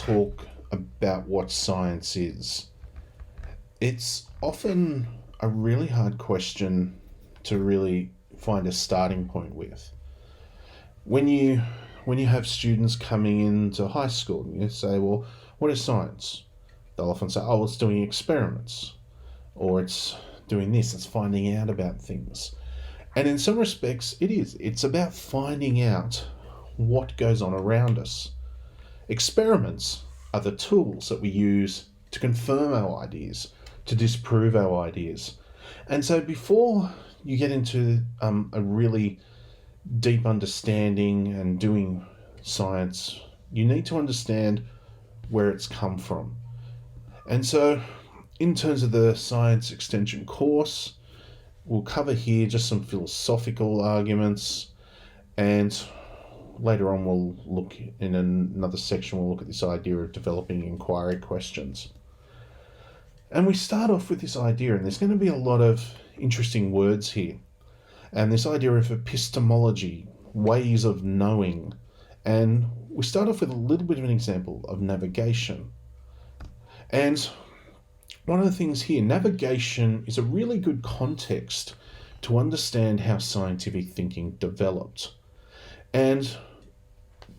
talk about what science is, it's often a really hard question to really find a starting point with. When you when you have students coming into high school, you say, "Well, what is science?" They'll often say, "Oh, it's doing experiments," or "It's doing this, it's finding out about things." And in some respects, it is. It's about finding out what goes on around us. Experiments are the tools that we use to confirm our ideas, to disprove our ideas. And so before you get into a really deep understanding and doing science, you need to understand where it's come from. And so, in terms of the science extension course, we'll cover here just some philosophical arguments, and later on we'll look in another section, we'll look at this idea of developing inquiry questions. And we start off with this idea, and there's going to be a lot of interesting words here. And this idea of epistemology, ways of knowing. And we start off with a little bit of an example of navigation. And one of the things here, navigation is a really good context to understand how scientific thinking developed. And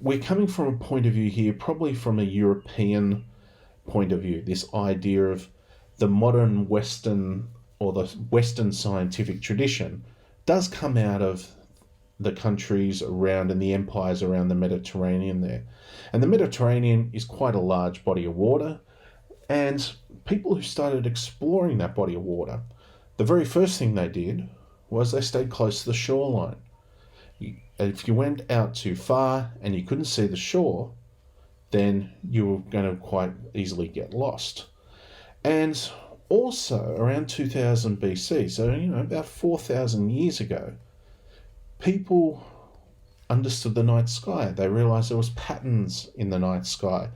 we're coming from a point of view here, probably from a European point of view, this idea of the modern Western or the Western scientific tradition does come out of the countries around and the empires around the Mediterranean there. And the Mediterranean is quite a large body of water, and people who started exploring that body of water, the very first thing they did was they stayed close to the shoreline. If you went out too far and you couldn't see the shore, then you were going to quite easily get lost. And also around 2000 BC, so about 4,000 years ago, people understood the night sky. They realized there was patterns in the night sky.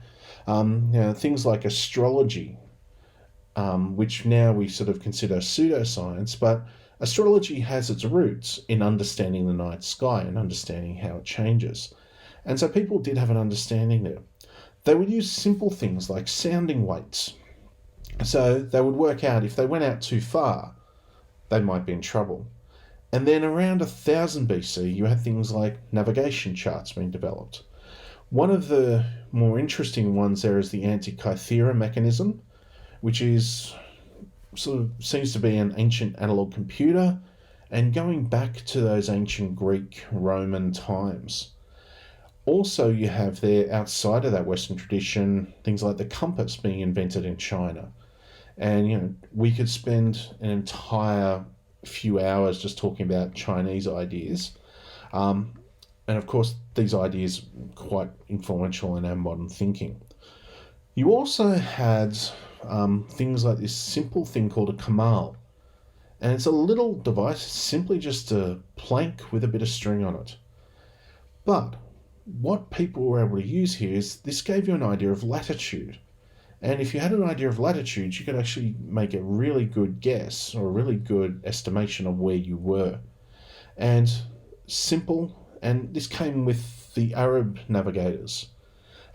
Things like astrology, which now we sort of consider pseudoscience, but astrology has its roots in understanding the night sky and understanding how it changes. And so people did have an understanding there. They would use simple things like sounding weights. So they would work out if they went out too far, they might be in trouble. And then around 1000 BC, you had things like navigation charts being developed. One of the more interesting ones there is the Antikythera mechanism, which is sort of seems to be an ancient analog computer, and going back to those ancient Greek, Roman times. Also, you have there, outside of that Western tradition, things like the compass being invented in China. And, we could spend an entire few hours just talking about Chinese ideas. And of course, these ideas are quite influential in our modern thinking. You also had things like this simple thing called a kamal. And it's a little device, simply just a plank with a bit of string on it. But what people were able to use here is this gave you an idea of latitude. And if you had an idea of latitude, you could actually make a really good guess or a really good estimation of where you were. And simple, and this came with the Arab navigators.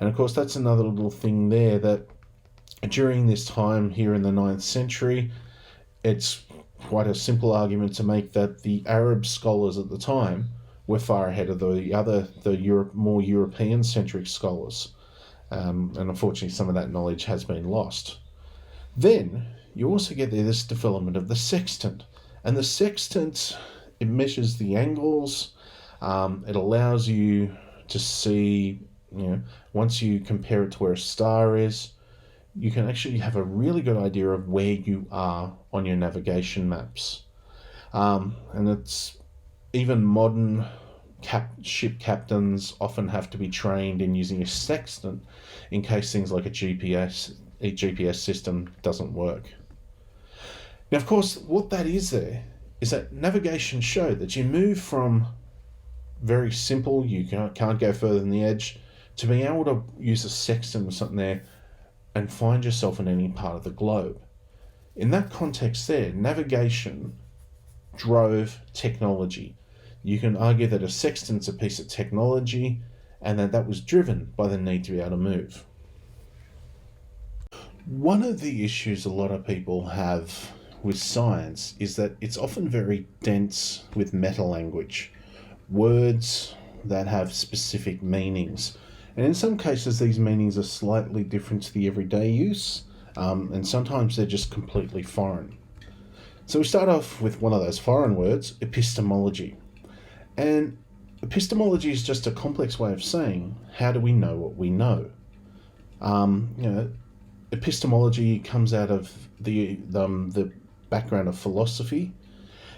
And of course, that's another little thing there that during this time here in the 9th century, it's quite a simple argument to make that the Arab scholars at the time were far ahead of the more European-centric scholars. And unfortunately, some of that knowledge has been lost. Then you also get this development of the sextant. And the sextant, it measures the angles. It allows you to see, once you compare it to where a star is, you can actually have a really good idea of where you are on your navigation maps. And it's even modern ship captains often have to be trained in using a sextant in case things like a GPS system doesn't work. Now, of course, what that is there is that navigation showed that you move from very simple, you can't go further than the edge, to being able to use a sextant or something there and find yourself in any part of the globe. In that context there, navigation drove technology. You can argue that a sextant's a piece of technology and that was driven by the need to be able to move. One of the issues a lot of people have with science is that it's often very dense with meta language, words that have specific meanings. And in some cases, these meanings are slightly different to the everyday use, and sometimes they're just completely foreign. So we start off with one of those foreign words, epistemology. And epistemology is just a complex way of saying, how do we know what we know? You know, epistemology comes out of the background of philosophy,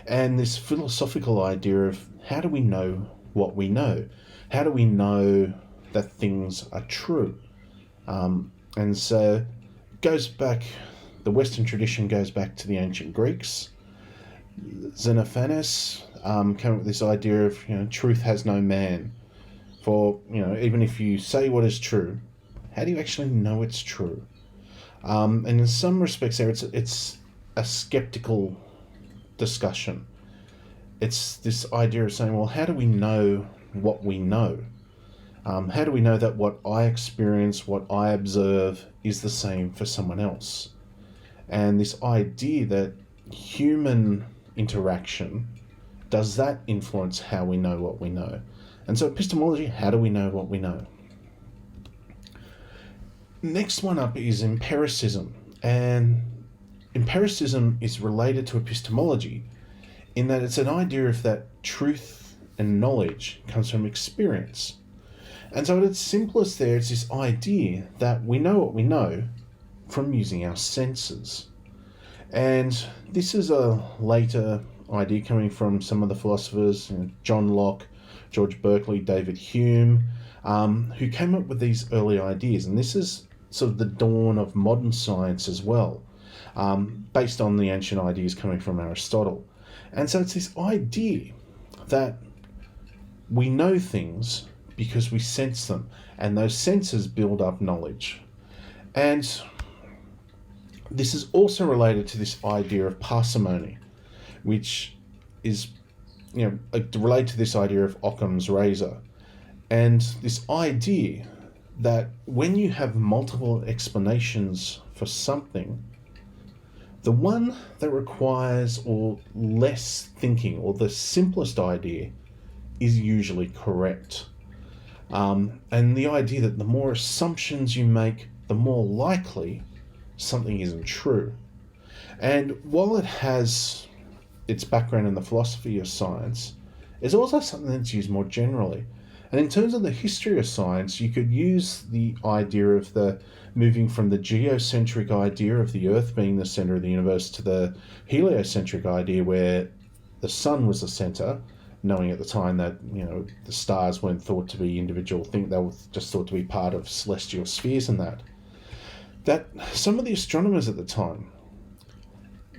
and this philosophical idea of how do we know what we know? How do we know that things are true? And so goes back, the Western tradition goes back to the ancient Greeks. Xenophanes came up with this idea of, truth has no man. For, even if you say what is true, how do you actually know it's true? And in some respects there, it's a skeptical discussion. It's this idea of saying, well, how do we know what we know? How do we know that what I experience, what I observe, is the same for someone else? And this idea that human interaction, does that influence how we know what we know? And so epistemology, how do we know what we know? Next one up is empiricism. And empiricism is related to epistemology in that it's an idea of that truth and knowledge comes from experience. And so at its simplest there, it's this idea that we know what we know from using our senses. And this is a later idea coming from some of the philosophers, John Locke, George Berkeley, David Hume, who came up with these early ideas. And this is sort of the dawn of modern science as well, based on the ancient ideas coming from Aristotle. And so it's this idea that we know things because we sense them, and those senses build up knowledge. And this is also related to this idea of parsimony, which is, related to this idea of Occam's razor. And this idea that when you have multiple explanations for something, the one that requires or less thinking, or the simplest idea, is usually correct. And the idea that the more assumptions you make, the more likely something isn't true. And while it has its background in the philosophy of science, it's also something that's used more generally. And in terms of the history of science, you could use the idea of the moving from the geocentric idea of the Earth being the center of the universe to the heliocentric idea where the sun was the center, knowing at the time that, the stars weren't thought to be individual things, they were just thought to be part of celestial spheres, and that some of the astronomers at the time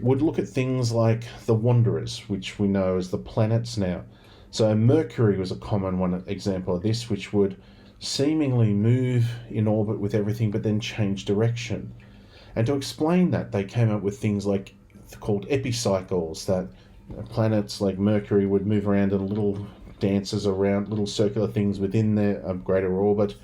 would look at things like the wanderers, which we know as the planets now. So Mercury was a common one example of this, which would seemingly move in orbit with everything but then change direction. And to explain that, they came up with things like called epicycles, that planets like Mercury would move around in little dances around, little circular things within their greater orbit.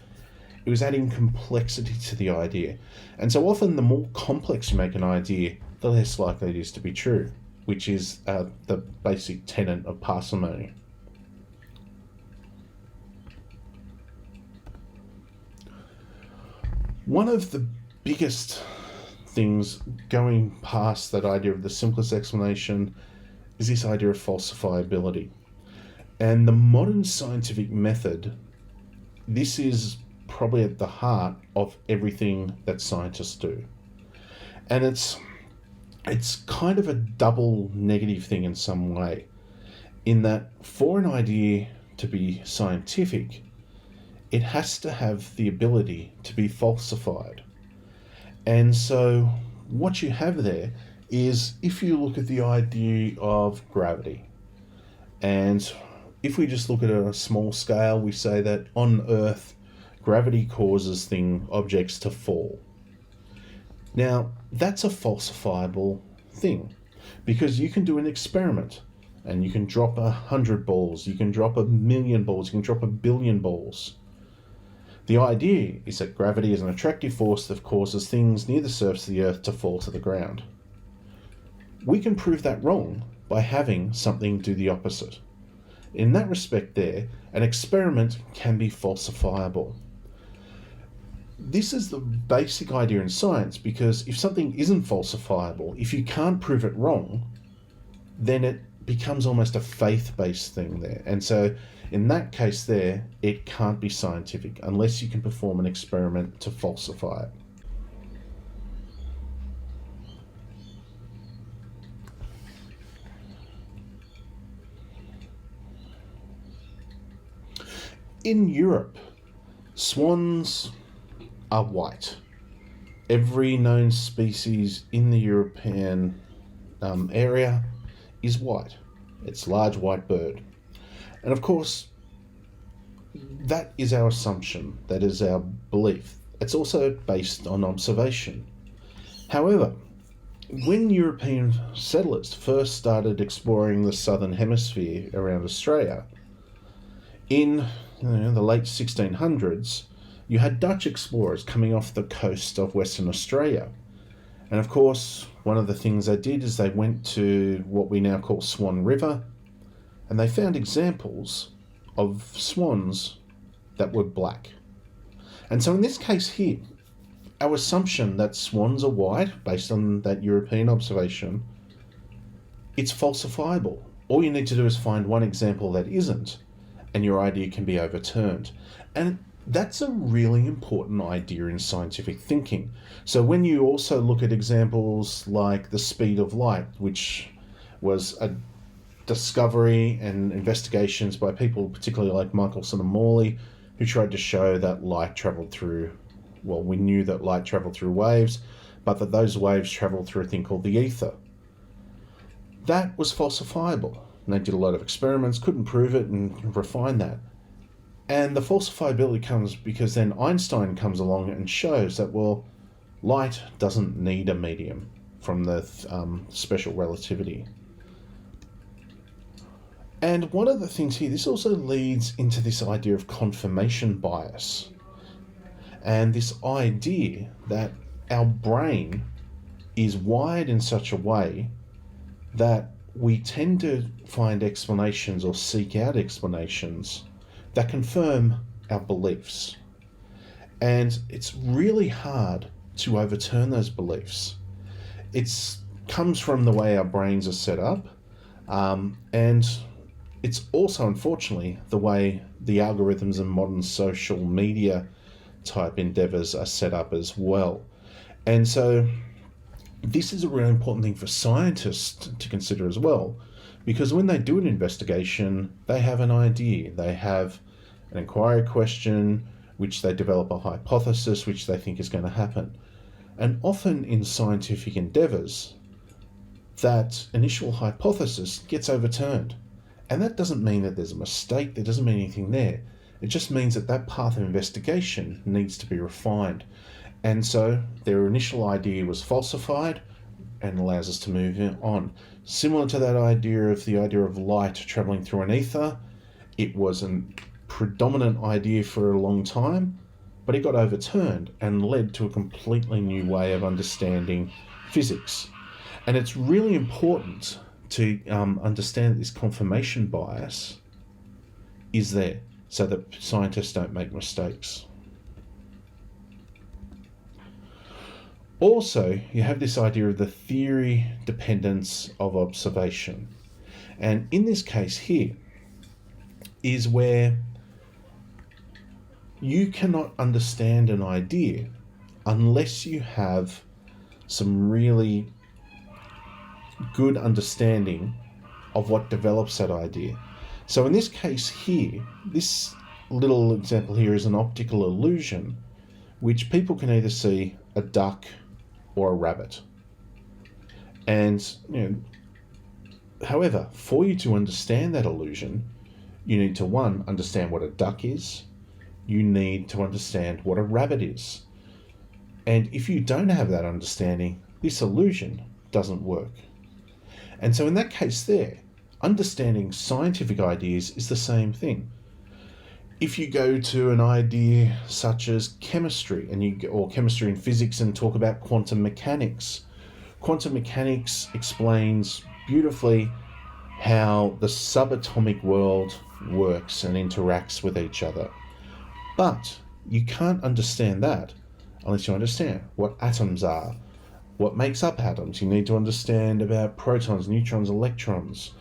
It was adding complexity to the idea. And so often the more complex you make an idea, the less likely it is to be true, which is the basic tenet of parsimony. One of the biggest things going past that idea of the simplest explanation is this idea of falsifiability. And the modern scientific method, this is probably at the heart of everything that scientists do. And it's kind of a double negative thing in some way, in that for an idea to be scientific, it has to have the ability to be falsified. And so what you have there is, if you look at the idea of gravity, and if we just look at it on a small scale, we say that on Earth, gravity causes objects to fall. Now, that's a falsifiable thing, because you can do an experiment and you can drop 100 balls, you can drop 1,000,000 balls, you can drop 1 billion balls. The idea is that gravity is an attractive force that causes things near the surface of the Earth to fall to the ground. We can prove that wrong by having something do the opposite. In that respect there, an experiment can be falsifiable. This is the basic idea in science, because if something isn't falsifiable, if you can't prove it wrong, then it becomes almost a faith-based thing there. And so in that case there, it can't be scientific unless you can perform an experiment to falsify it. In Europe, swans are white. Every known species in the European area is white. It's a large white bird. And of course, that is our assumption, that is our belief. It's also based on observation. However, when European settlers first started exploring the southern hemisphere around Australia, in the late 1600s, you had Dutch explorers coming off the coast of Western Australia. And of course, one of the things they did is they went to what we now call Swan River, and they found examples of swans that were black. And so in this case here, our assumption that swans are white, based on that European observation, it's falsifiable. All you need to do is find one example that isn't, and your idea can be overturned. And that's a really important idea in scientific thinking. So when you also look at examples like the speed of light, which was a discovery and investigations by people particularly like Michelson and Morley, who tried to show that light travelled through, well, we knew that light travelled through waves, but that those waves travelled through a thing called the ether. That was falsifiable. And they did a lot of experiments, couldn't prove it and refine that. And the falsifiability comes because then Einstein comes along and shows that, well, light doesn't need a medium from the special relativity. And one of the things here, this also leads into this idea of confirmation bias. And this idea that our brain is wired in such a way that we tend to find explanations or seek out explanations that confirm our beliefs. And it's really hard to overturn those beliefs. It comes from the way our brains are set up, and it's also, unfortunately, the way the algorithms and modern social media type endeavors are set up as well. And so this is a really important thing for scientists to consider as well, because when they do an investigation, they have an idea, they have an inquiry question, which they develop a hypothesis which they think is going to happen. And often in scientific endeavors, that initial hypothesis gets overturned. And that doesn't mean that there's a mistake, there doesn't mean anything there. It just means that that path of investigation needs to be refined. And so their initial idea was falsified and allows us to move on. Similar to that idea of light travelling through an ether, it was a predominant idea for a long time, but it got overturned and led to a completely new way of understanding physics. And it's really important to understand that this confirmation bias is there so that scientists don't make mistakes. Also, you have this idea of the theory dependence of observation. And in this case here is where you cannot understand an idea unless you have some really good understanding of what develops that idea. So in this case here, this little example here is an optical illusion, which people can either see a duck or a rabbit. And however, for you to understand that illusion, you need to, one, understand what a duck is. You need to understand what a rabbit is. And if you don't have that understanding, this illusion doesn't work. And so in that case there, understanding scientific ideas is the same thing. If you go to an idea such as chemistry or chemistry and physics and talk about quantum mechanics explains beautifully how the subatomic world works and interacts with each other. But you can't understand that unless you understand what atoms are, what makes up atoms. You need to understand about protons, neutrons, electrons.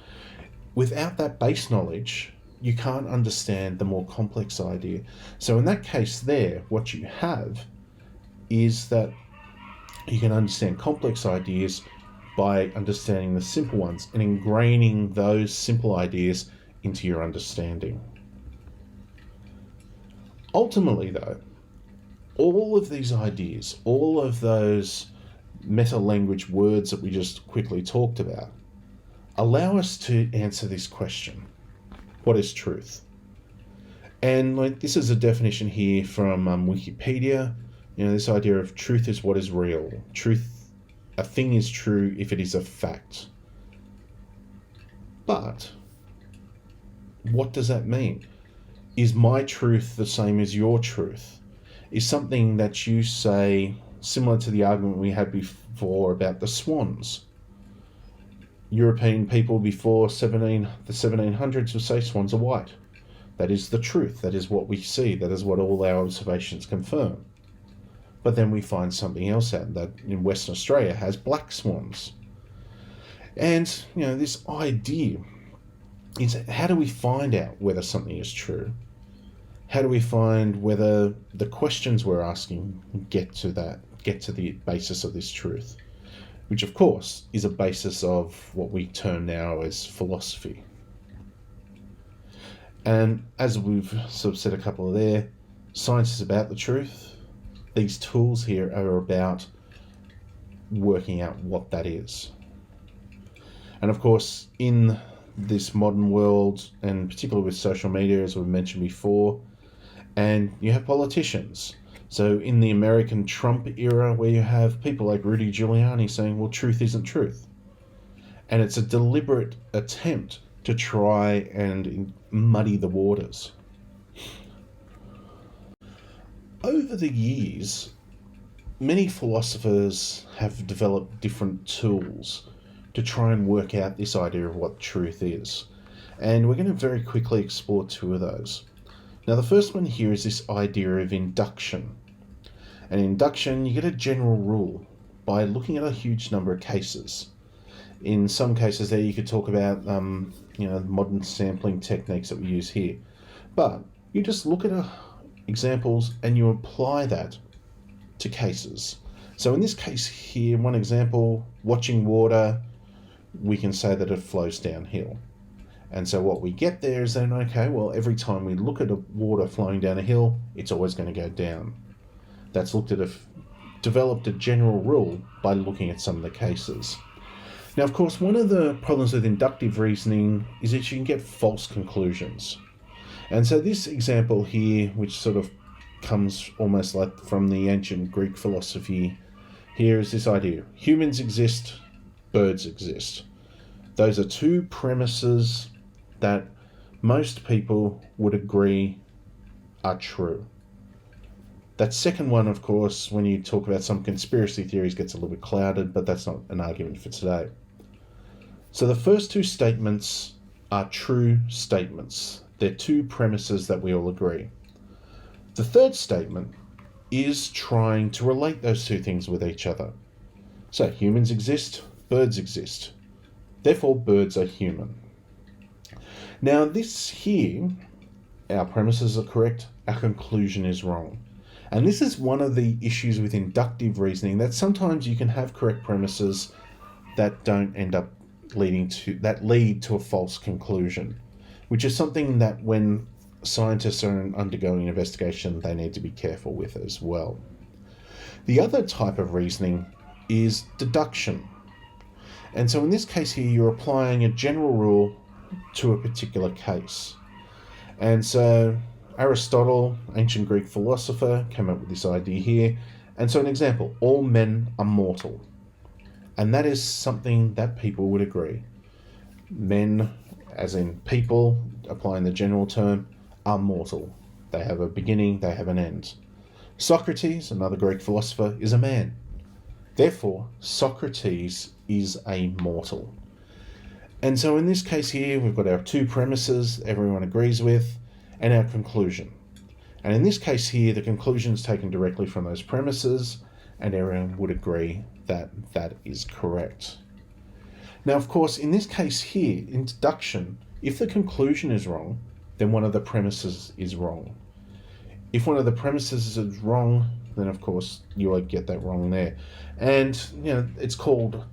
Without that base knowledge, you can't understand the more complex idea. So in that case there, what you have is that you can understand complex ideas by understanding the simple ones and ingraining those simple ideas into your understanding. Ultimately, though, all of these ideas, all of those meta-language words that we just quickly talked about, allow us to answer this question: what is truth? And this is a definition here from Wikipedia. This idea of truth is what is real. A thing is true if it is a fact. But what does that mean? Is my truth the same as your truth? Is something that you say similar to the argument we had before about the swans? European people before the 1700s would say swans are white. That is the truth. That is what we see. That is what all our observations confirm. But then we find something else out that in Western Australia has black swans. And, this idea is, how do we find out whether something is true? How do we find whether the questions we're asking get to the basis of this truth? Which, of course, is a basis of what we term now as philosophy. And as we've sort of said a couple of there, science is about the truth. These tools here are about working out what that is. And of course, in this modern world, and particularly with social media, as we've mentioned before, and you have politicians. So in the American Trump era, where you have people like Rudy Giuliani saying, well, truth isn't truth. And it's a deliberate attempt to try and muddy the waters. Over the years, many philosophers have developed different tools to try and work out this idea of what truth is. And we're going to very quickly explore two of those. Now, the first one here is this idea of induction. And in induction, you get a general rule by looking at a huge number of cases. In some cases there, you could talk about modern sampling techniques that we use here. But you just look at examples and you apply that to cases. So in this case here, one example, watching water, we can say that it flows downhill. And so what we get there is then, okay, well, every time we look at water flowing down a hill, it's always going to go down. That's developed a general rule by looking at some of the cases. Now, of course, one of the problems with inductive reasoning is that you can get false conclusions. And so this example here, which sort of comes almost like from the ancient Greek philosophy, here is this idea: humans exist, birds exist. Those are two premises that most people would agree are true. That second one, of course, when you talk about some conspiracy theories, gets a little bit clouded, but that's not an argument for today. So the first two statements are true statements. They're two premises that we all agree. The third statement is trying to relate those two things with each other. So humans exist, birds exist. Therefore, birds are human. Now, this here, our premises are correct, our conclusion is wrong. And this is one of the issues with inductive reasoning, that sometimes you can have correct premises that don't end up lead to a false conclusion, which is something that when scientists are undergoing investigation, they need to be careful with as well. The other type of reasoning is deduction. And so in this case here, you're applying a general rule to a particular case. And so Aristotle, ancient Greek philosopher, came up with this idea here. And so an example, all men are mortal. And that is something that people would agree. Men, as in people, applying the general term, are mortal. They have a beginning, they have an end. Socrates, another Greek philosopher, is a man. Therefore, Socrates is a mortal. And so in this case here, we've got our two premises everyone agrees with, and our conclusion. And in this case here, the conclusion is taken directly from those premises, and everyone would agree that that is correct. Now, of course, in this case here, in deduction, if the conclusion is wrong, then one of the premises is wrong. If one of the premises is wrong, then of course you would get that wrong there. And it's called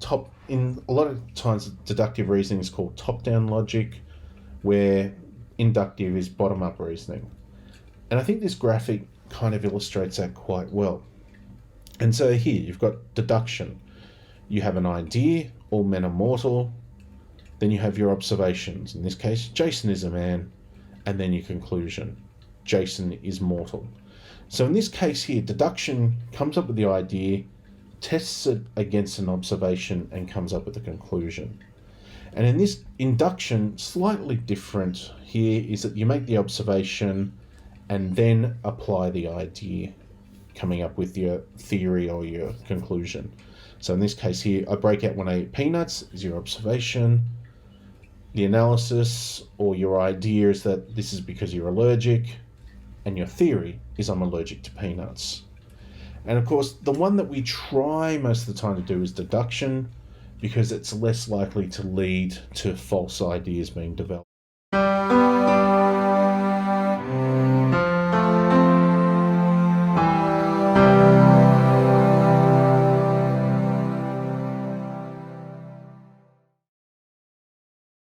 in a lot of times deductive reasoning is called top-down logic, where inductive is bottom-up reasoning. And I think this graphic kind of illustrates that quite well. And so here you've got deduction. You have an idea, all men are mortal. Then you have your observations. In this case, Jason is a man. And then your conclusion, Jason is mortal. So in this case here, deduction comes up with the idea, tests it against an observation, and comes up with a conclusion. And in this induction, slightly different here is that you make the observation and then apply the idea, coming up with your theory or your conclusion. So in this case here, I break out when I eat peanuts is your observation. The analysis or your idea is that this is because you're allergic, and your theory is I'm allergic to peanuts. And of course, the one that we try most of the time to do is deduction, because it's less likely to lead to false ideas being developed.